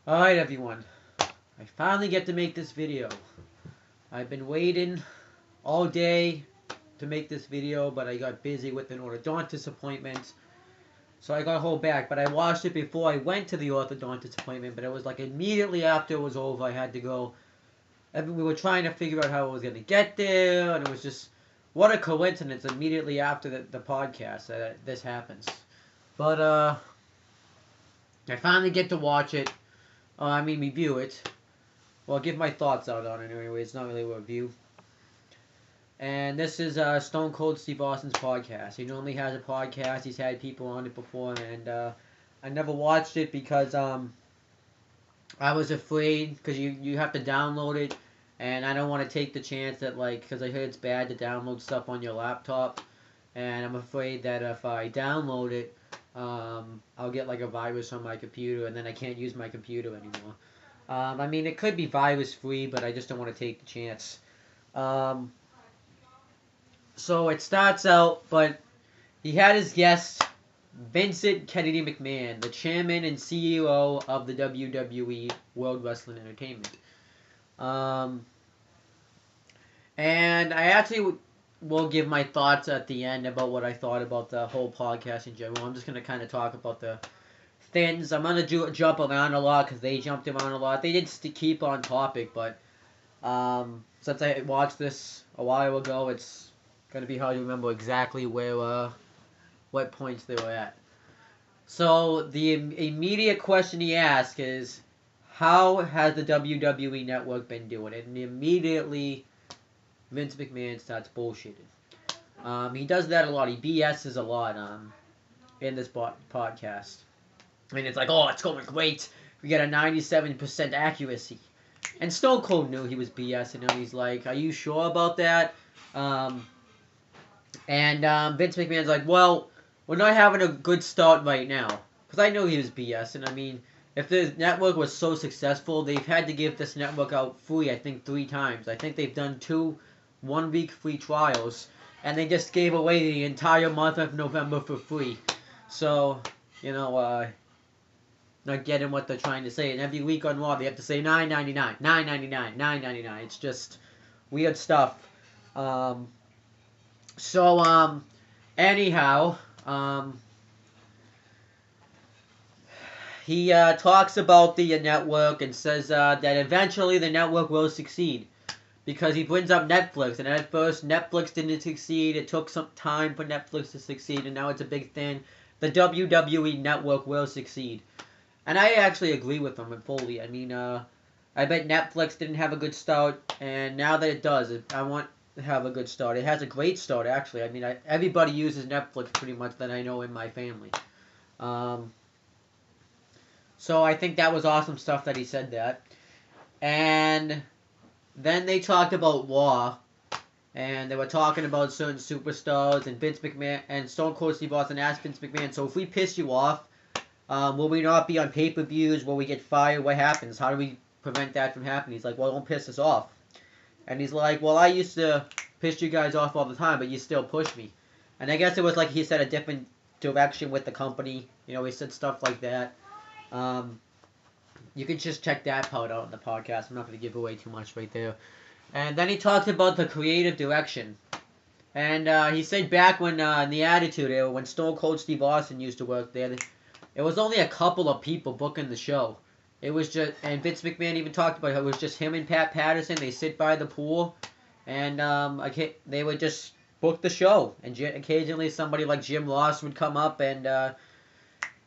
Alright everyone, I finally get to make this video. I've been waiting all day to make this video, but I got busy with an orthodontist appointment, so I got to hold back. But I watched it before I went to the orthodontist appointment, but it was like immediately after it was over, I had to go. We were trying to figure out how I was going to get there, and it was just, what a coincidence immediately after the podcast that this happens. But, I finally get to watch it. Review it. Well, I'll give my thoughts out on it anyway. It's not really a review. And this is Stone Cold Steve Austin's podcast. He normally has a podcast. He's had people on it before, and I never watched it because I was afraid because you have to download it, and I don't want to take the chance that because I heard it's bad to download stuff on your laptop, and I'm afraid that if I download it, I'll get a virus on my computer, and then I can't use my computer anymore. It could be virus free, but I just don't want to take the chance. So it starts out, but he had his guest, Vincent Kennedy McMahon, the chairman and CEO of the WWE World Wrestling Entertainment. And I actually will give my thoughts at the end about what I thought about the whole podcast in general. I'm just going to kind of talk about the things. I'm going to jump around a lot because they jumped around a lot. They did keep on topic, but since I watched this a while ago, it's going to be hard to remember exactly what points they were at. So the immediate question he asked is, how has the WWE Network been doing it? And immediately Vince McMahon starts bullshitting. He does that a lot. He BS's a lot in this podcast. And it's like, oh, it's going great. We got a 97% accuracy. And Stone Cold knew he was BSing him. He's like, are you sure about that? Vince McMahon's like, well, we're not having a good start right now. Because I know he was BSing. If the network was so successful, they've had to give this network out free, I think, 3 times. I think they've done 2 one-week free trials. And they just gave away the entire month of November for free. So, not getting what they're trying to say. And every week on Raw, they have to say $9.99, $9.99, $9.99. It's just weird stuff. Anyhow, he talks about the network and says that eventually the network will succeed. Because he brings up Netflix, and at first Netflix didn't succeed. It took some time for Netflix to succeed, and now it's a big thing. The WWE Network will succeed. And I actually agree with him fully. I bet Netflix didn't have a good start, and now that it does, I want to have a good start. It has a great start, actually. Everybody uses Netflix pretty much that I know in my family. So I think that was awesome stuff that he said that. And then they talked about Raw, and they were talking about certain superstars, and Vince McMahon and Stone Cold Steve Austin asked Vince McMahon, so if we piss you off, will we not be on pay-per-views? Will we get fired? What happens? How do we prevent that from happening? He's like, well, don't piss us off. And he's like, well, I used to piss you guys off all the time, but you still push me. And I guess it was like he said a different direction with the company. He said stuff like that. You can just check that part out in the podcast. I'm not going to give away too much right there. And then he talked about the creative direction. And he said back when in the Attitude Era, when Stone Cold Steve Austin used to work there, it was only a couple of people booking the show. It was just, and Vince McMahon even talked about how it was just him and Pat Patterson. They sit by the pool, and they would just book the show. And occasionally somebody like Jim Ross would come up, and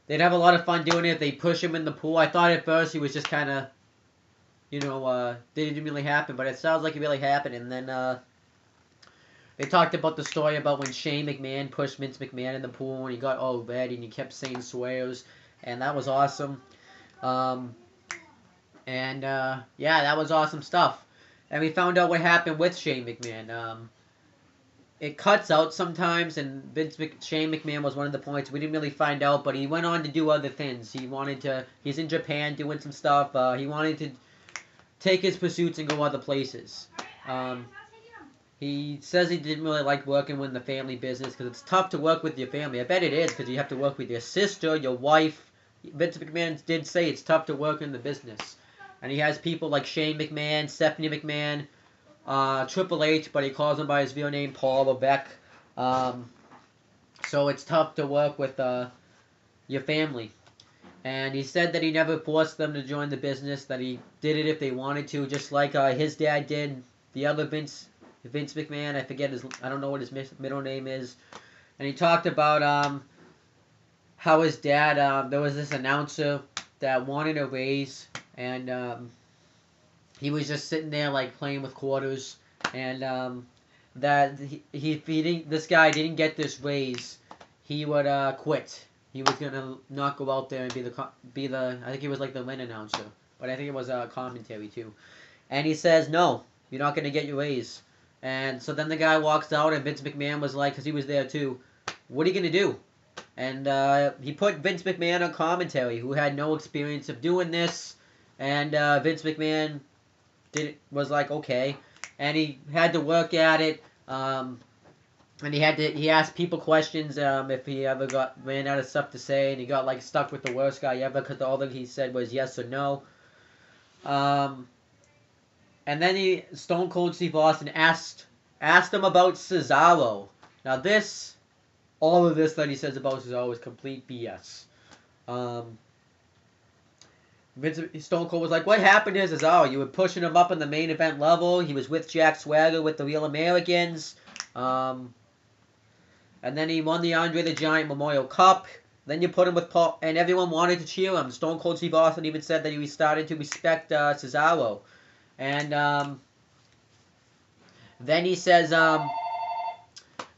they'd have a lot of fun doing it. They'd push him in the pool. I thought at first he was just kind of, didn't really happen, but it sounds like it really happened. And then they talked about the story about when Shane McMahon pushed Vince McMahon in the pool, and he got all red, and he kept saying swears, and that was awesome. Yeah, that was awesome stuff. And we found out what happened with Shane McMahon. It cuts out sometimes, and Shane McMahon was one of the points we didn't really find out, but he went on to do other things. He's in Japan doing some stuff. He wanted to take his pursuits and go other places. He says he didn't really like working with the family business because it's tough to work with your family. I bet it is because you have to work with your sister, your wife, Vince McMahon did say it's tough to work in the business. And he has people like Shane McMahon, Stephanie McMahon, Triple H, but he calls him by his real name, Paul Levesque. So it's tough to work with your family. And he said that he never forced them to join the business, that he did it if they wanted to, just like his dad did. The other Vince McMahon, I don't know what his middle name is. And he talked about how his dad, there was this announcer that wanted a raise, and he was just sitting there like playing with quarters, and that this guy didn't get this raise, he would quit. He was gonna not go out there and be the I think he was like the Lynn announcer, but I think it was commentary too. And he says, "No, you're not gonna get your raise." And so then the guy walks out, and Vince McMahon was like, because he was there too, "What are you gonna do?" And he put Vince McMahon on commentary, who had no experience of doing this, and Vince McMahon was like, okay, and he had to work at it. And he asked people questions if he ever ran out of stuff to say, and he got like stuck with the worst guy ever because all that he said was yes or no. And then Stone Cold Steve Austin asked him about Cesaro. Now all of this that he says about Cesaro is complete BS. Stone Cold was like, "What happened to Cesaro? You were pushing him up in the main event level. He was with Jack Swagger with the Real Americans." And then he won the Andre the Giant Memorial Cup. Then you put him with Paul, and everyone wanted to cheer him. Stone Cold Steve Austin even said that he started to respect Cesaro. And then he says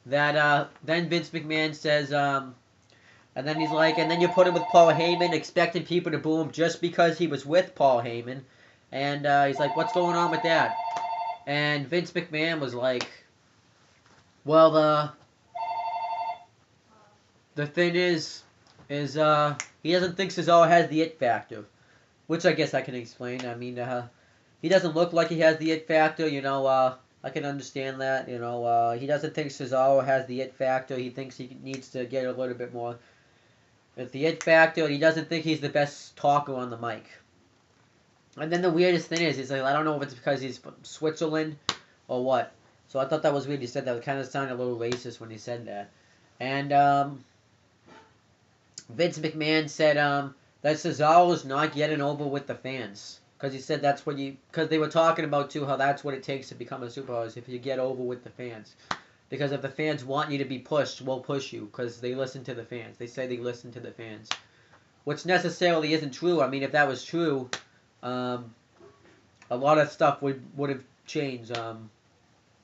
then Vince McMahon says, and then he's like, and then you put him with Paul Heyman, expecting people to boo him just because he was with Paul Heyman. And he's like, "What's going on with that?" And Vince McMahon was like, "Well, the thing is he doesn't think Cesaro has the it factor," which I guess I can explain. I mean, he doesn't look like he has the it factor. I can understand that. He doesn't think Cesaro has the it factor. He thinks he needs to get a little bit more with the it factor. He doesn't think he's the best talker on the mic. And then the weirdest thing is, he's like, I don't know if it's because he's from Switzerland or what. So I thought that was weird. He said that. It kind of sounded a little racist when he said that. And Vince McMahon said that Cesaro is not getting over with the fans. Because he said that's what because they were talking about too, how that's what it takes to become a superstar, is if you get over with the fans. Because if the fans want you to be pushed, we'll push you. Because they listen to the fans. They say they listen to the fans. Which necessarily isn't true. I mean, if that was true, a lot of stuff would have changed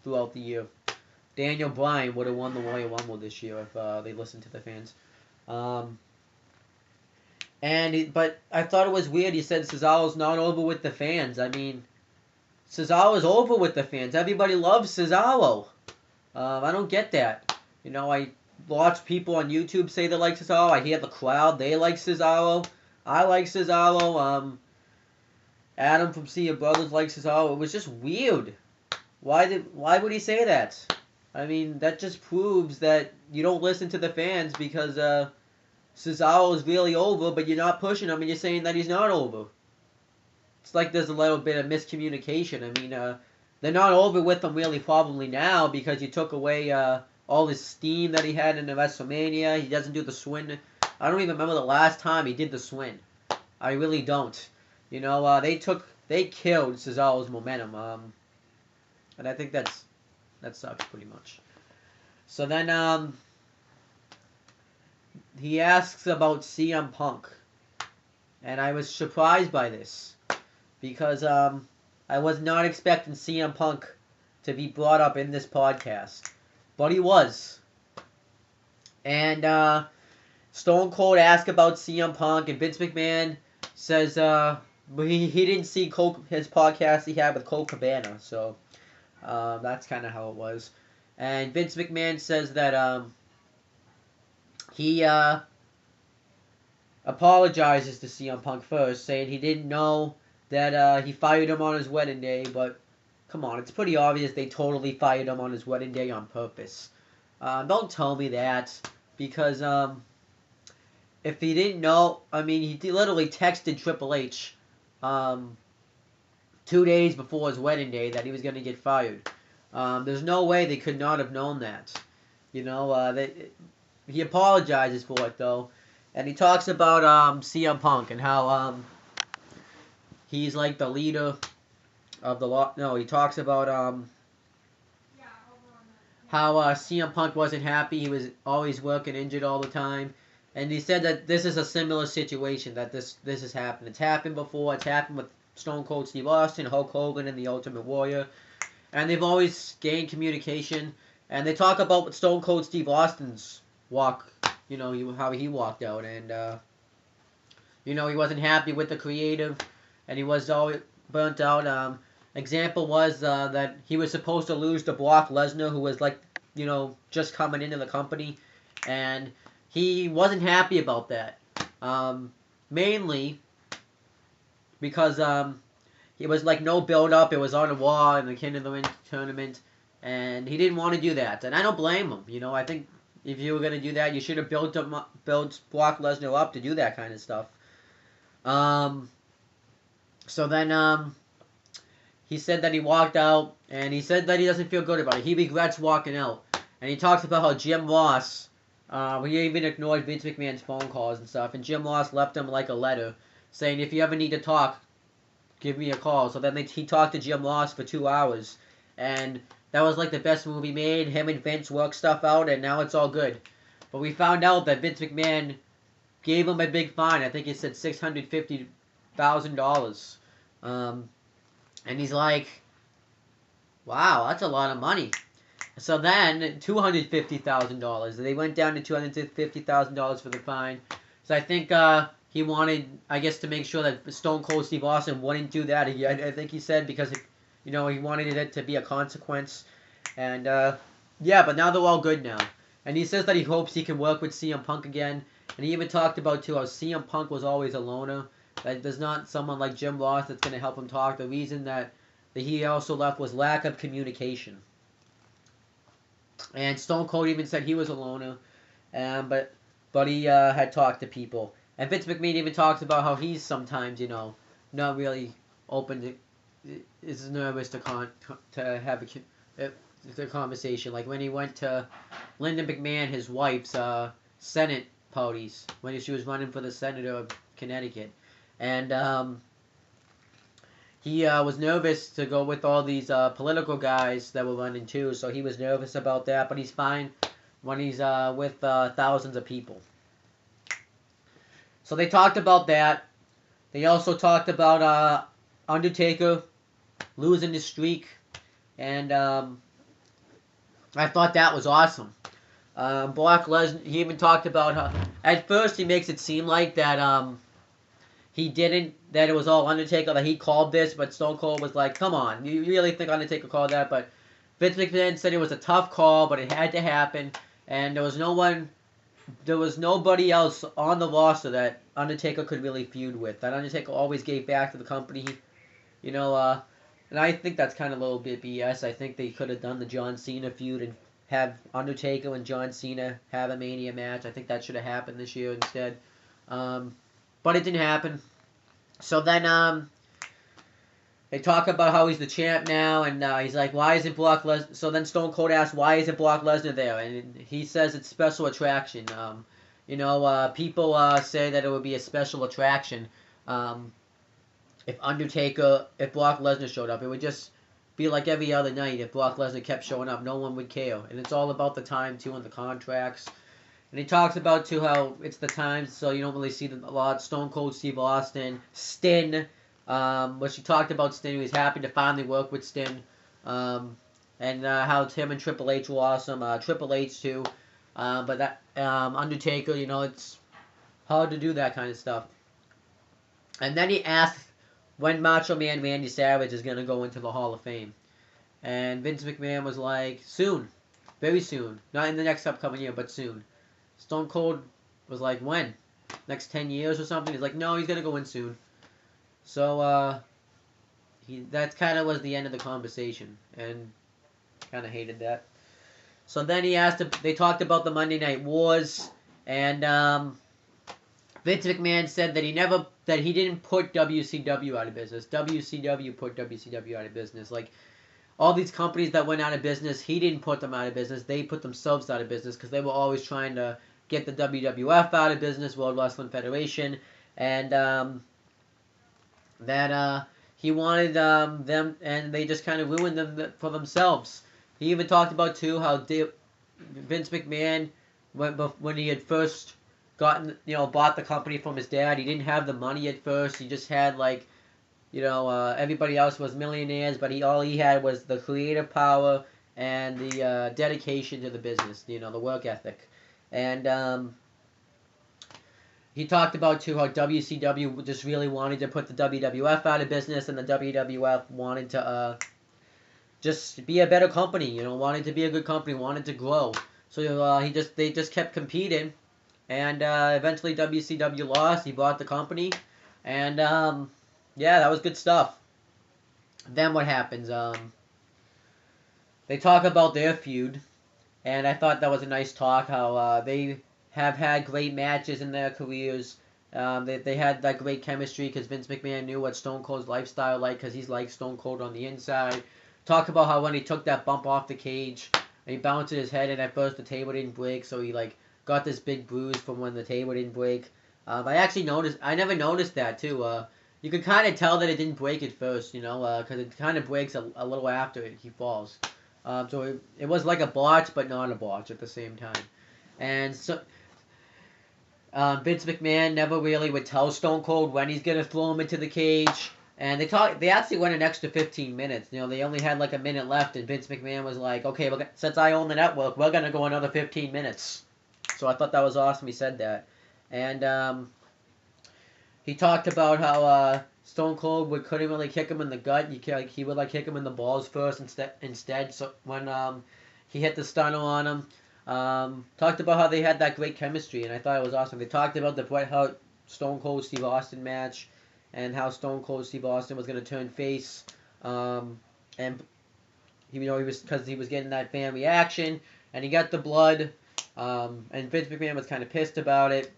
throughout the year. Daniel Bryan would have won the Royal Rumble this year if they listened to the fans. But I thought it was weird. He said Cesaro's not over with the fans. I mean, Cesaro's over with the fans. Everybody loves Cesaro. I don't get that. I watch people on YouTube say they like Cesaro. I hear the crowd. They like Cesaro. I like Cesaro. Adam from See Your Brothers likes Cesaro. It was just weird. Why would he say that? I mean, that just proves that you don't listen to the fans because Cesaro is really over, but you're not pushing him and you're saying that he's not over. It's like there's a little bit of miscommunication. I mean, they're not over with him really probably now because you took away all his steam that he had in the WrestleMania. He doesn't do the swing. I don't even remember the last time he did the swing. I really don't. They killed Cesaro's momentum. And I think that sucks pretty much. So then he asks about CM Punk. And I was surprised by this. Because I was not expecting CM Punk to be brought up in this podcast. But he was. And Stone Cold asked about CM Punk. And Vince McMahon says he didn't see his podcast he had with Cole Cabana. So that's kind of how it was. And Vince McMahon says that he apologizes to CM Punk first, saying he didn't know that he fired him on his wedding day, but come on, it's pretty obvious they totally fired him on his wedding day on purpose. Don't tell me that, because if he didn't know, I mean, he literally texted Triple H 2 days before his wedding day that he was going to get fired. There's no way they could not have known that. You know, he apologizes for it, though. And he talks about CM Punk and how he's like the leader of the law. No, he talks about how CM Punk wasn't happy. He was always working injured all the time. And he said that this is a similar situation, that this has happened. It's happened before. It's happened with Stone Cold Steve Austin, Hulk Hogan, and the Ultimate Warrior. And they've always gained communication. And they talk about Stone Cold Steve Austin's walk, you know, how he walked out. And, you know, he wasn't happy with the creative. And he was always burnt out. Example was that he was supposed to lose to Brock Lesnar, who was, like, you know, just coming into the company. And he wasn't happy about that. Mainly because it was like no build-up. It was on a wall in the King of the Ring tournament. And he didn't want to do that. And I don't blame him. You know, I think if you were going to do that, you should have built Brock Lesnar up to do that kind of stuff. So then he said that he walked out. And he said that he doesn't feel good about it. He regrets walking out. And he talks about how Jim Ross... he even ignored Vince McMahon's phone calls and stuff. And Jim Ross left him like a letter saying, if you ever need to talk, give me a call. So then he talked to Jim Ross for 2 hours. And that was like the best movie made. Him and Vince worked stuff out, and now it's all good. But we found out that Vince McMahon gave him a big fine. I think he said $650,000. And he's like, wow, that's a lot of money. So then, $250,000. They went down to $250,000 for the fine. So I think he wanted, I guess, to make sure that Stone Cold Steve Austin wouldn't do that again. I think he said because, you know, he wanted it to be a consequence. And, yeah, but now they're all good now. And he says that he hopes he can work with CM Punk again. And he even talked about, too, how CM Punk was always a loner. That there's not someone like Jim Ross that's going to help him talk. The reason that he also left was lack of communication. And Stone Cold even said he was a loner, but he had talked to people. And Vince McMahon even talks about how he's sometimes, you know, not really open to, is nervous to have a conversation. Like when he went to Linda McMahon, his wife's Senate parties, when she was running for the Senator of Connecticut. And he was nervous to go with all these political guys that were running too, so he was nervous about that, but he's fine when he's with thousands of people. So they talked about that. They also talked about Undertaker losing his streak, and I thought that was awesome. Brock Lesnar, he even talked about how, at first he makes it seem like that he didn't, that it was all Undertaker, that he called this, but Stone Cold was like, come on, you really think Undertaker called that? But Vince McMahon said it was a tough call, but it had to happen, and there was nobody else on the roster that Undertaker could really feud with. That Undertaker always gave back to the company, you know, and I think that's kind of a little bit BS. I think they could have done the John Cena feud and have Undertaker and John Cena have a Mania match. I think that should have happened this year instead. But it didn't happen. So then they talk about how he's the champ now, and he's like, why isn't Brock Lesnar? So then Stone Cold asks, why isn't Brock Lesnar there? And he says it's special attraction. You know, people say that it would be a special attraction if Brock Lesnar showed up. It would just be like every other night if Brock Lesnar kept showing up. No one would care. And it's all about the time, too, and the contracts. And he talks about, too, how it's the times, so you don't really see them a lot. Stone Cold Steve Austin, Sting, which he talked about Sting. He was happy to finally work with Sting. And how him and Triple H were awesome. Triple H, too. But that Undertaker, you know, it's hard to do that kind of stuff. And then he asked when Macho Man Randy Savage is going to go into the Hall of Fame. And Vince McMahon was like, soon. Very soon. Not in the next upcoming year, but soon. Stone Cold was like, when? Next 10 years or something? He's like, no, he's going to go in soon. So, that kind of was the end of the conversation. And kind of hated that. So then he asked, they talked about the Monday Night Wars. And Vince McMahon said that he didn't put WCW out of business. WCW put WCW out of business. Like, all these companies that went out of business, he didn't put them out of business. They put themselves out of business because they were always trying to get the WWF out of business, World Wrestling Federation, and that he wanted them, and they just kind of ruined them for themselves. He even talked about too how Vince McMahon, when he had first bought the company from his dad, he didn't have the money at first. He just had like, everybody else was millionaires, but all he had was the creative power and the dedication to the business, the work ethic. And he talked about too how WCW just really wanted to put the WWF out of business, and the WWF wanted to just be a better company, wanted to be a good company, wanted to grow. So they just kept competing, and eventually WCW lost. He bought the company, and yeah, that was good stuff. Then what happens? They talk about their feud, and I thought that was a nice talk. How they have had great matches in their careers. They had that great chemistry because Vince McMahon knew what Stone Cold's lifestyle like, because he's like Stone Cold on the inside. Talk about how when he took that bump off the cage, and he bounced his head, and at first the table didn't break, so he like got this big bruise from when the table didn't break. I never noticed that too. You can kind of tell that it didn't break at first, because it kind of breaks a little after he falls. So it was like a botch, but not a botch at the same time. And so Vince McMahon never really would tell Stone Cold when he's gonna throw him into the cage. And they actually went an extra 15 minutes. They only had like a minute left, and Vince McMahon was like, "Okay, since I own the network, we're gonna go another 15 minutes." So I thought that was awesome. He said that, and he talked about how Stone Cold couldn't really kick him in the gut. He would kick him in the balls first instead. So when he hit the stunner on him, talked about how they had that great chemistry, and I thought it was awesome. They talked about the Bret Hart Stone Cold Steve Austin match, and how Stone Cold Steve Austin was going to turn face, and he was because he was getting that fan reaction, and he got the blood, and Vince McMahon was kind of pissed about it.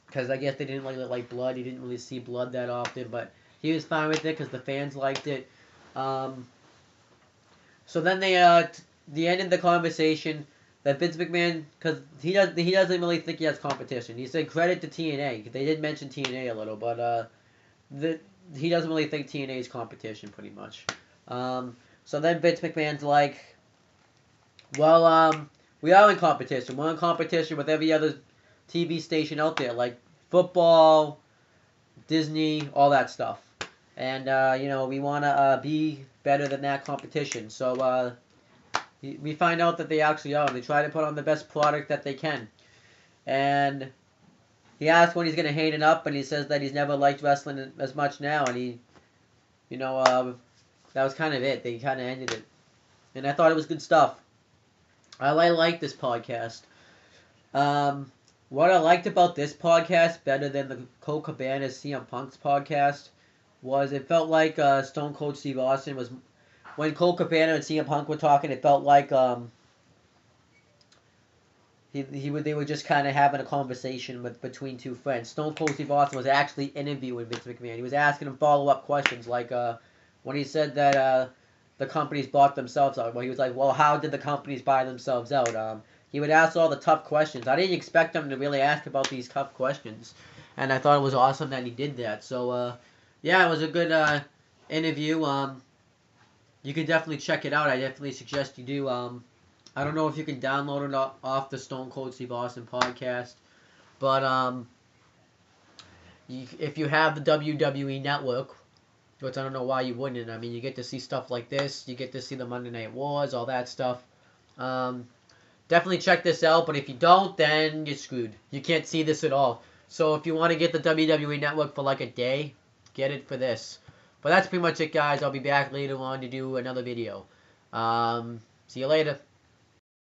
Because I guess they didn't really like blood. He didn't really see blood that often. But he was fine with it because the fans liked it. So then they ended the conversation that Vince McMahon, because he doesn't really think he has competition. He said credit to TNA. They did mention TNA a little, but he doesn't really think TNA is competition pretty much. So then Vince McMahon's like, well, we are in competition. We're in competition with every other TV station out there, like football, Disney, all that stuff. And, we want to be better than that competition. So we find out that they actually are. They try to put on the best product that they can. And he asked when he's going to hang it up, and he says that he's never liked wrestling as much now. And that was kind of it. They kind of ended it. And I thought it was good stuff. I like this podcast. What I liked about this podcast better than the Colt Cabana's CM Punk's podcast was it felt like Stone Cold Steve Austin was... When Colt Cabana and CM Punk were talking, it felt like they were just kind of having a conversation between two friends. Stone Cold Steve Austin was actually interviewing Vince McMahon. He was asking him follow-up questions, like when he said that the companies bought themselves out. Well, he was like, well, how did the companies buy themselves out? He would ask all the tough questions. I didn't expect him to really ask about these tough questions, and I thought it was awesome that he did that. So, yeah, it was a good interview. You can definitely check it out. I definitely suggest you do. I don't know if you can download it off the Stone Cold Steve Austin podcast, but if you have the WWE Network, which I don't know why you wouldn't. I mean, you get to see stuff like this. You get to see the Monday Night Wars, all that stuff. Definitely check this out, but if you don't, then you're screwed. You can't see this at all. So if you want to get the WWE Network for like a day, get it for this. But that's pretty much it, guys. I'll be back later on to do another video. See you later.